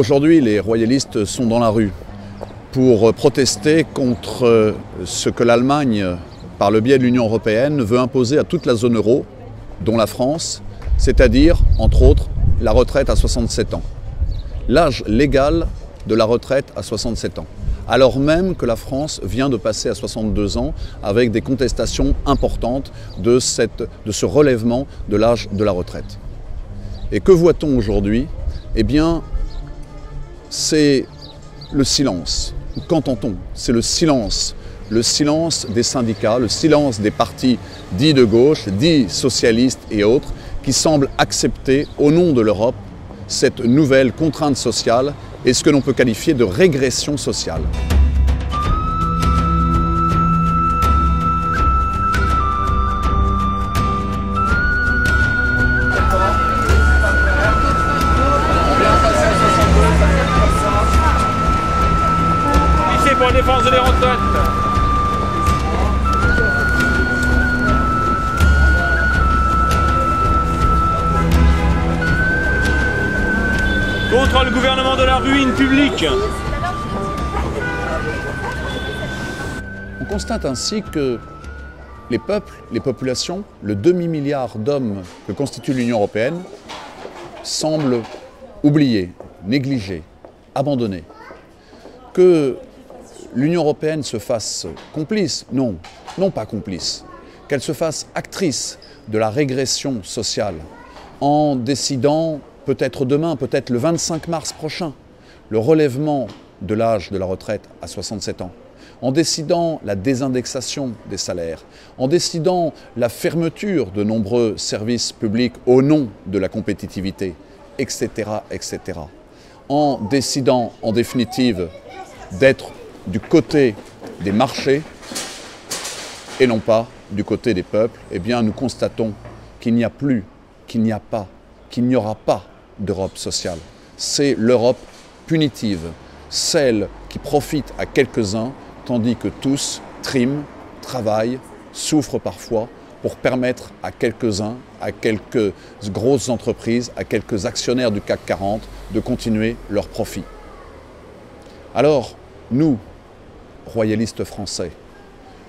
Aujourd'hui, les royalistes sont dans la rue pour protester contre ce que l'Allemagne, par le biais de l'Union européenne, veut imposer à toute la zone euro, dont la France, c'est-à-dire, entre autres, la retraite à 67 ans. L'âge légal de la retraite à 67 ans. Alors même que la France vient de passer à 62 ans avec des contestations importantes de ce relèvement de l'âge de la retraite. Et que voit-on aujourd'hui? Eh bien, c'est le silence. Qu'entend-on? C'est le silence des syndicats, le silence des partis dits de gauche, dits socialistes et autres, qui semblent accepter, au nom de l'Europe, cette nouvelle contrainte sociale et ce que l'on peut qualifier de régression sociale. Pour la défense des retraites. Contre le gouvernement de la ruine publique. On constate ainsi que les peuples, les populations, le demi-milliard d'hommes que constitue l'Union européenne semblent oubliés, négligés, abandonnés. Que l'Union européenne se fasse complice, non pas complice, qu'elle se fasse actrice de la régression sociale en décidant peut-être demain, peut-être le 25 mars prochain, le relèvement de l'âge de la retraite à 67 ans, en décidant la désindexation des salaires, en décidant la fermeture de nombreux services publics au nom de la compétitivité, etc., etc., en décidant en définitive d'être du côté des marchés et non pas du côté des peuples, eh bien nous constatons qu'il n'y a plus, qu'il n'y a pas, qu'il n'y aura pas d'Europe sociale. C'est l'Europe punitive, celle qui profite à quelques-uns tandis que tous triment, travaillent, souffrent parfois pour permettre à quelques-uns, à quelques grosses entreprises, à quelques actionnaires du CAC 40 de continuer leurs profits. Alors, nous, royalistes français,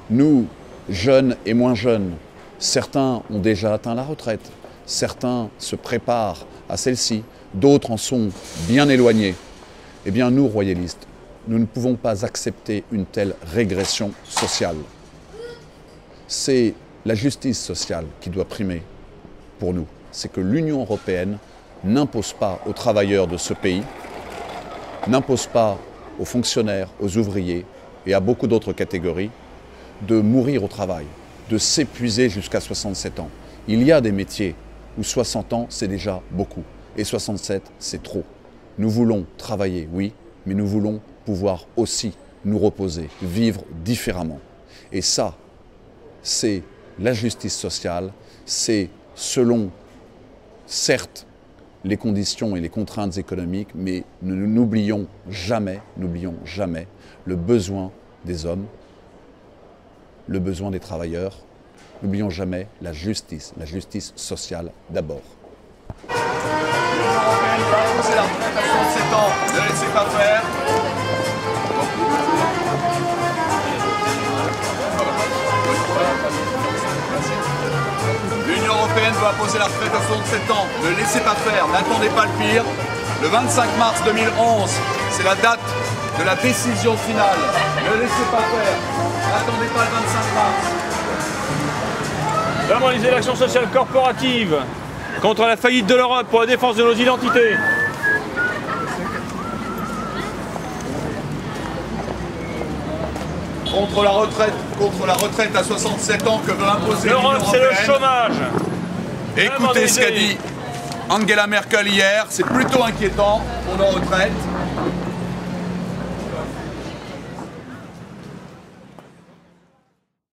nous, jeunes et moins jeunes, certains ont déjà atteint la retraite, certains se préparent à celle-ci, d'autres en sont bien éloignés. Eh bien, nous, royalistes, nous ne pouvons pas accepter une telle régression sociale. C'est la justice sociale qui doit primer pour nous. C'est que l'Union européenne n'impose pas aux travailleurs de ce pays, n'impose pas aux fonctionnaires, aux ouvriers et à beaucoup d'autres catégories, de mourir au travail, de s'épuiser jusqu'à 67 ans. Il y a des métiers où 60 ans, c'est déjà beaucoup, et 67, c'est trop. Nous voulons travailler, oui, mais nous voulons pouvoir aussi nous reposer, vivre différemment. Et ça, c'est la justice sociale, c'est selon, certes, les conditions et les contraintes économiques, mais n'oublions jamais le besoin des hommes, le besoin des travailleurs. N'oublions jamais la justice sociale d'abord. L'Union européenne va imposer la retraite à 67 ans, ne laissez pas faire. L'Union européenne va imposer la retraite à 67 ans, ne laissez pas faire, n'attendez pas le pire. Le 25 mars 2011, c'est la date de la décision finale. Ne laissez pas faire, n'attendez pas le 25 mars. Normaliser l'action sociale corporative contre la faillite de l'Europe pour la défense de nos identités. Contre la retraite à 67 ans que veut imposer l'Union L'Europe, c'est européenne. le chômage. Écoutez ce qu'a dit Angela Merkel hier, c'est plutôt inquiétant pour nos retraites.